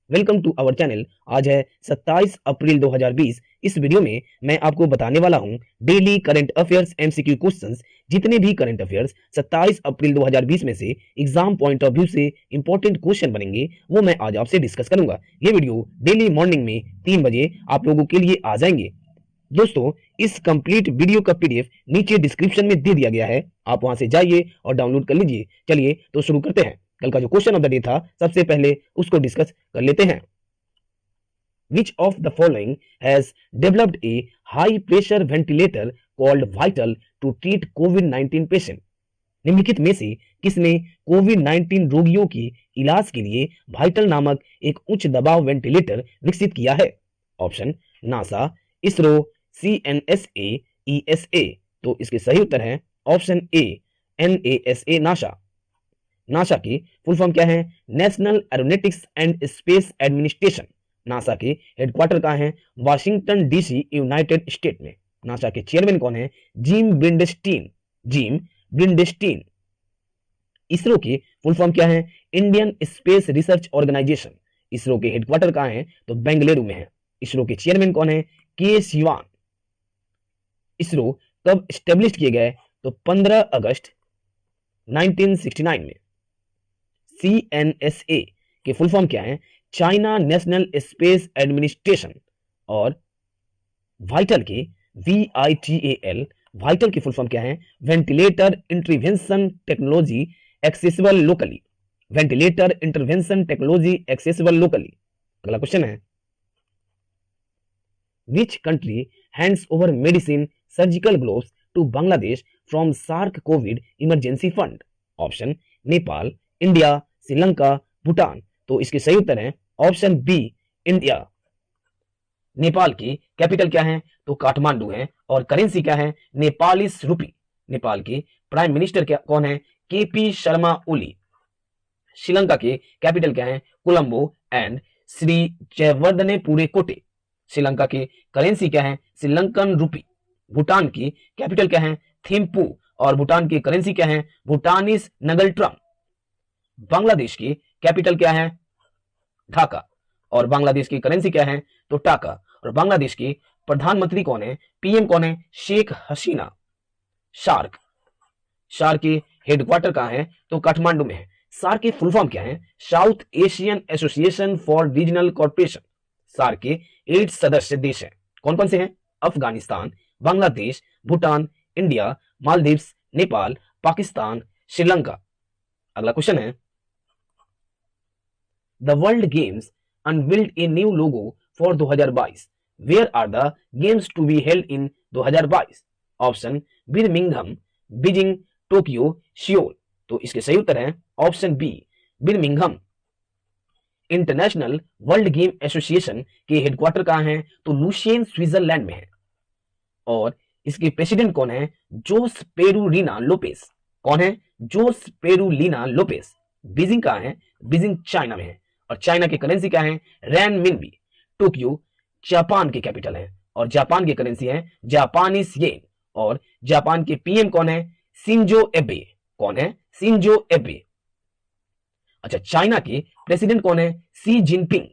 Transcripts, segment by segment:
Welcome to our channel. आज है 27 अप्रैल 2020। इस वीडियो में मैं आपको बताने वाला हूं daily current affairs MCQ questions. जितने भी करंट अफेयर्स 27 अप्रैल 2020 में से एग्जाम पॉइंट ऑफ व्यू से इंपॉर्टेंट क्वेश्चन बनेंगे वो मैं आज आपसे डिस्कस करूंगा। ये वीडियो डेली मॉर्निंग में 3 बजे आप लोगों के लिए आ जाएंगे। दोस्तों, इस कंप्लीट वीडियो का पीडीएफ नीचे डिस्क्रिप्शन में दे दिया गया है, आप वहां से जाइए और डाउनलोड कर लीजिए। चलिए तो शुरू करते हैं। कल का जो क्वेश्चन ऑफ द डे था, सबसे पहले उसको डिस्कस कर लेते हैं। Which of the following has developed a high pressure ventilator called Vital to treat COVID-19 patient? निम्नलिखित में से किसने कोविड-19 रोगियों के इलाज के लिए वाइटल नामक एक उच्च दबाव वेंटिलेटर विकसित किया है? Option NASA, ISRO, CNSA, ESA. तो इसके सही उत्तर है option A, NASA, NASA. NASA की फुल फॉर्म क्या है? National Aeronautics and Space Administration. NASA के हेडक्वार्टर कहां है? वाशिंगटन डीसी, यूनाइटेड स्टेट में। नासा के चेयरमैन कौन है? Jim Bridenstine. Jim Bridenstine. ISRO की फुल फॉर्म क्या है? Indian Space Research Organisation. ISRO के हेडक्वार्टर कहां है? तो बेंगलुरु में है। इसरो के चेयरमैन कौन है? के सिवान। इसरो कब स्टेब्लिश किए गए? तो 15 अगस्त 1969 में। सीएनएसए के फुल फॉर्म क्या है? China national space administration. और वाइटल के VITAL, वाइटल की फुल फॉर्म क्या है? Ventilator intervention technology accessible locally. Ventilator intervention technology accessible locally. अगला क्वेश्चन है, which country hands over medicine surgical gloves to Bangladesh from SAARC COVID emergency fund? Option Nepal, India, Sri Lanka, Bhutan. तो इसके सही उत्तर है ऑप्शन बी, इंडिया। नेपाल की कैपिटल क्या है? तो काठमांडू है। और करेंसी क्या है? नेपालिस रूपी। नेपाल के प्राइम मिनिस्टर क्या कौन है? केपी शर्मा ओली। श्रीलंका के कैपिटल क्या है? कोलंबो एंड श्री जयवर्धने पूरे कोटे। श्रीलंका की करेंसी क्या है? श्रीलंकन रूपी। भूटान की कैपिटल क्या है? थिम्पू। और भूटान की करेंसी क्या है? भूटानीस नगल्ट्रम। बांग्लादेश की कैपिटल क्या है? ढाका। और बांग्लादेश की करेंसी क्या है? तो टाका। और बांग्लादेश की प्रधानमंत्री कौन है? पीएम कौन है? शेख हसीना। शार्क, शार्क की हेडक्वार्टर कहां है? तो काठमांडू में है। सार्क की फुल फॉर्म क्या है? South Asian Association for Regional Corporation. SAARC के 8 सदस्य देश हैं। कौन कौन से हैं? अफगानिस्तान, बांग्लादेश, भूटान, इंडिया, मालदीव्स, नेपाल, पाकिस्तान, श्रीलंका। अगला क्वेश्चन है, the world games unveiled a new logo for 2022। Where are the games to be held in 2022? Option Birmingham, Beijing, Tokyo, Seoul. तो इसके सही उत्तर है option B, Birmingham. International world game association के हेडक्वार्टर कहां है? तो लुसेन, स्विट्जरलैंड में है। और इसके प्रेसिडेंट कौन है? जोस पेरुलिना लोपेस। कौन है? जोस पेरुलिना लोपेस। बीजिंग कहां है? बीजिंग चाइना में है। और चाइना की करेंसी क्या है? रैनमिनबी। टोक्यो जापान की कैपिटल है और जापान की करेंसी है जापानीज येन। और जापान के पीएम कौन है? शिंजो एबे। कौन है? शिंजो एबे। अच्छा, चाइना के प्रेसिडेंट कौन है? सी जिनपिंग।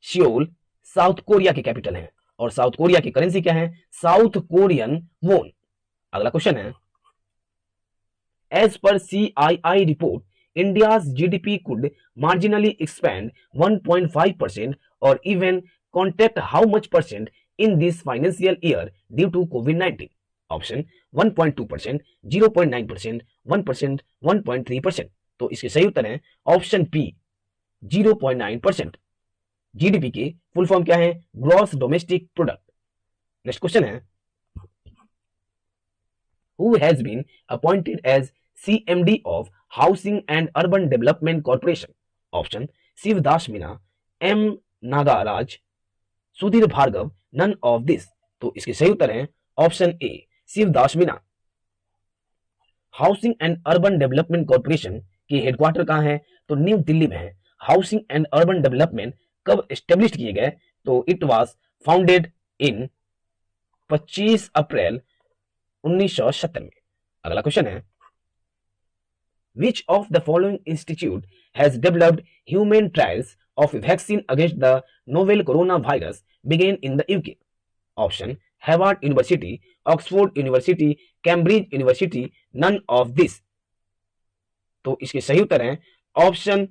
सियोल साउथ कोरिया की कैपिटल है और साउथ कोरिया की करेंसी क्या है? साउथ कोरियन वोन। अगला क्वेश्चन है, एज पर CII report India's GDP could marginally expand 1.5% or even contract how much percent in this financial year due to COVID-19? Option 1.2%, 0.9%, 1%, 1.3%। तो इसके सही उत्तर है ऑप्शन बी, 0.9%। जीडीपी की फुल फॉर्म क्या है? Gross domestic product. Next question है, who has been appointed as CMD of Housing and Urban Development Corporation? Option Shivdas Meena, M Nagaraj, Sudhir Bhargav, none of this. तो इसके सही उत्तर है option A, Shivdas Meena. Housing and urban Development Corporation की headquarter कहां है? तो न्यू दिल्ली में है। हाउसिंग एंड अर्बन डेवलपमेंट कब एस्टेब्लिश किए गए? तो it was founded in 25 April 1970 में। अगला क्वेश्चन है, Which of the following institute has developed human trials of vaccine against the novel coronavirus began in the UK? Option Harvard University, Oxford University, Cambridge University, none of this. तो इसके सही उत्तर है option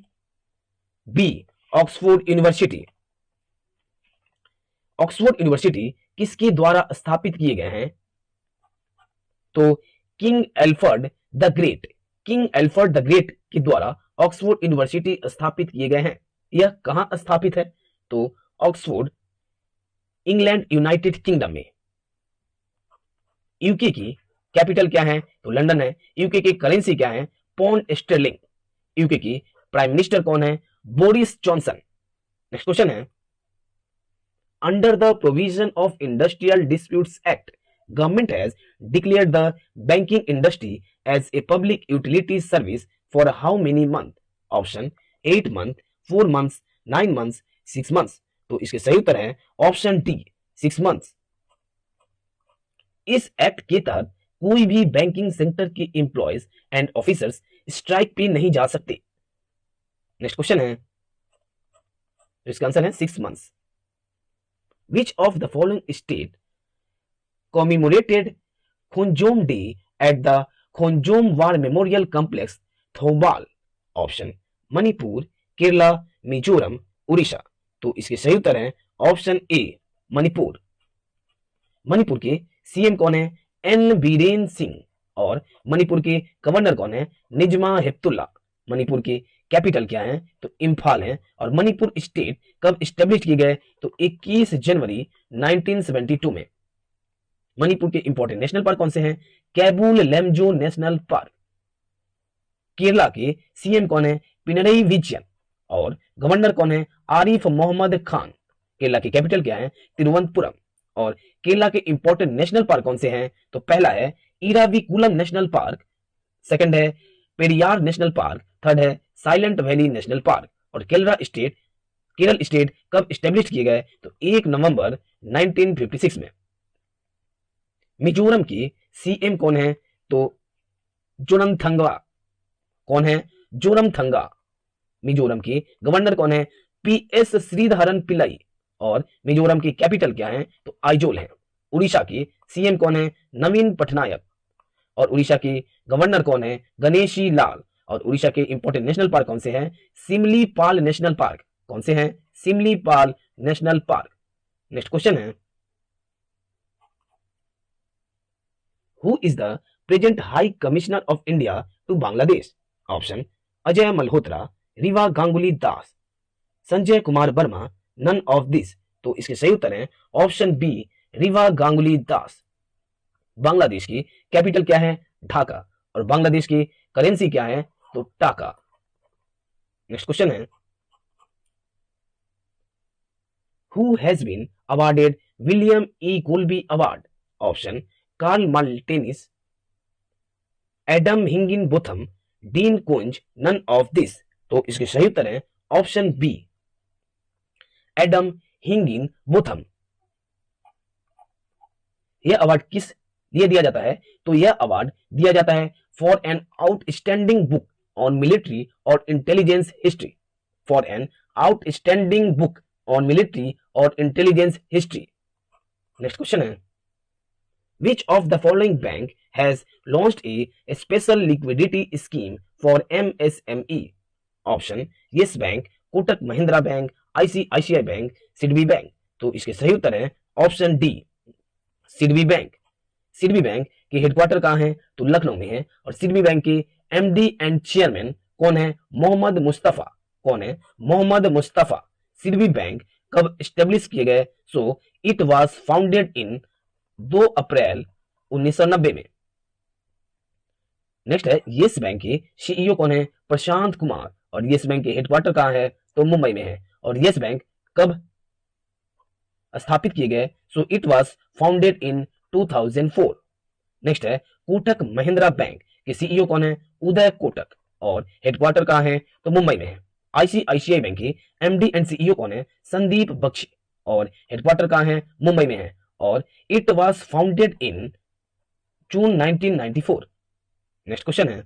B, Oxford university. Oxford university किसके द्वारा स्थापित किए गए हैं? तो king Alfred the great, king Alfred the great के द्वारा ऑक्सफोर्ड यूनिवर्सिटी स्थापित किए गए हैं। यह कहां स्थापित है? तो ऑक्सफोर्ड, इंग्लैंड, यूनाइटेड किंगडम में। यूके की कैपिटल क्या है? तो लंदन है। यूके की करेंसी क्या है? Pound sterling. यूके की प्राइम मिनिस्टर कौन है? Boris Johnson. नेक्स्ट क्वेश्चन है, under the provision of industrial disputes act government has declared the banking industry as a public utility service for how many month? Option 8 month, 4 months, 9 months, 6 months. तो इसके सही उत्तर है option D, 6 months. इस act के तहत कोई भी बैंकिंग सेक्टर के एम्प्लॉयज एंड ऑफिसर्स स्ट्राइक पे नहीं जा सकते। नेक्स्ट क्वेश्चन है, इसका आंसर है 6 months. Which of the following state commemorated Khongjom day at the Khongjom war memorial complex Thoubal? Option Manipur, Kerala, Mizoram, Orissa. तो इसके सही उत्तर है ऑप्शन ए, मणिपुर। मणिपुर के सीएम कौन है? एन बीरेन सिंह। और मणिपुर के गवर्नर कौन है? निजमा हेपतुल्ला। मणिपुर के कैपिटल क्या है? तो इम्फाल है। और मणिपुर स्टेट कब स्टेब्लिश किए गए? तो 21 जनवरी 1972 में। मणिपुर के इंपॉर्टेंट नेशनल पार्क कौन से हैं? कैबूल लेमजो नेशनल पार्क। केरला के सीएम कौन है? पिनरई विजयन। और गवर्नर कौन है? आरिफ मोहम्मद खान। केरला की कैपिटल क्या है? तिरुवनंतपुरम। और केरला के इंपॉर्टेंट नेशनल पार्क कौन से हैं? तो पहला है इराविकुलम नेशनल पार्क, सेकंड है पेरियार नेशनल पार्क, थर्ड है साइलेंट वैली नेशनल पार्क। और केरल स्टेट कब स्टेब्लिश किए गए? तो 1 नवंबर 1956 में। मिजोरम की सीएम कौन है? तो जोरमथंगा। कौन है? जोरमथंगा। मिजोरम की गवर्नर कौन है? पीएस श्रीधरन पिल्लई। और मिजोरम की कैपिटल क्या है? तो आइजोल है। उड़ीसा की सीएम कौन है? नवीन पटनायक। और उड़ीसा की गवर्नर कौन है? गणेशी लाल। और उड़ीसा के इंपॉर्टेंट नेशनल पार्क कौन से हैं? Similipal national park. कौन से हैं? Similipal national park. Next question है, Who is the present High Commissioner of India to Bangladesh? Option Ajay Malhotra, Riva Ganguly Das, Sanjay Kumar Verma, none of this. तो इसके सही उत्तर है ऑप्शन बी, रीवा गांगुली दास। बांग्लादेश की कैपिटल क्या है? ढाका। और बांग्लादेश की करेंसी क्या है? तो टाका। नेक्स्ट क्वेश्चन है, Who has been awarded William E. Colby Award? Option Karl Marlantes, Adam Higginbotham, Dean Koenig, none of this. तो इसके सही उत्तर है ऑप्शन बी, एडम हिगिनबोथम। यह अवार्ड किस लिए दिया जाता है? तो यह अवार्ड दिया जाता है for an outstanding book on military और intelligence history. For an outstanding book on military और इंटेलिजेंस हिस्ट्री। नेक्स्ट क्वेश्चन है, Which of the following bank has launched a special liquidity scheme for MSME? Option Yes Bank, Kotak Mahindra bank, ICICI bank, SIDBI bank. तो इसके सही उत्तर है option D, SIDBI bank. SIDBI bank के headquarter कहाँ है? तो लखनऊ में है। और सिडबी बैंक के एमडी एंड चेयरमैन कौन है? मोहम्मद मुस्तफा। कौन है? मोहम्मद मुस्तफा। सिडबी बैंक कब स्टेब्लिश किए गए? सो इट वाज फाउंडेड इन 2 अप्रैल 1990 में। नेक्स्ट है, येस बैंक के सीईओ कौन है? प्रशांत कुमार। और येस बैंक के हेडक्वार्टर कहां है? तो मुंबई में है। और येस बैंक कब स्थापित किए गए? So it was founded in 2004। Next है, कोटक महिंद्रा बैंक के सीईओ कौन है? उदय कोटक। और हेडक्वार्टर कहां है? तो मुंबई में है। आईसीआईसीआई बैंक के एमडी एंड सीईओ कौन है? संदीप बख्शी। और हेडक्वार्टर कहां है? मुंबई में है। और it was founded in June 1994। Next question है,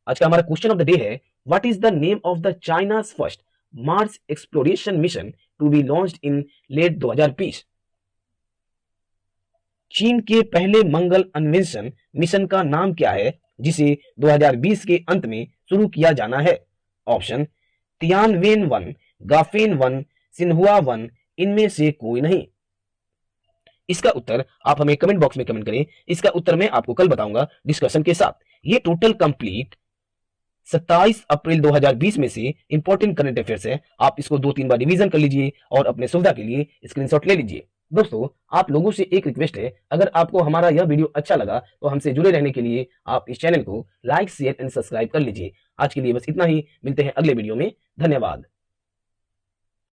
आज का हमारा क्वेश्चन ऑफ द डे है, what is the name of the China's first Mars exploration mission to be launched in late 2020? चीन के पहले मंगल अन्वेषण मिशन का नाम क्या है जिसे 2020 के अंत में शुरू किया जाना है? ऑप्शन तियानवेन 1, गाफेन 1, सिन्हुआ 1, इनमें से कोई नहीं। इसका उत्तर आप हमें कमेंट बॉक्स में कमेंट करें। इसका उत्तर मैं आपको कल बताऊंगा डिस्कशन के साथ। ये टोटल कंप्लीट 27 अप्रैल 2020 में से इंपॉर्टेंट करंट अफेयर्स है। आप इसको 2-3 बार रिवीजन कर लीजिए और अपने सुविधा के लिए स्क्रीनशॉट ले लीजिए। दोस्तों, आप लोगों से एक रिक्वेस्ट है, अगर आपको हमारा यह वीडियो अच्छा लगा तो हमसे जुड़े रहने के लिए आप इस चैनल को लाइक, शेयर एंड सब्सक्राइब कर लीजिए। आज के लिए बस इतना ही। मिलते हैं अगले वीडियो में। धन्यवाद।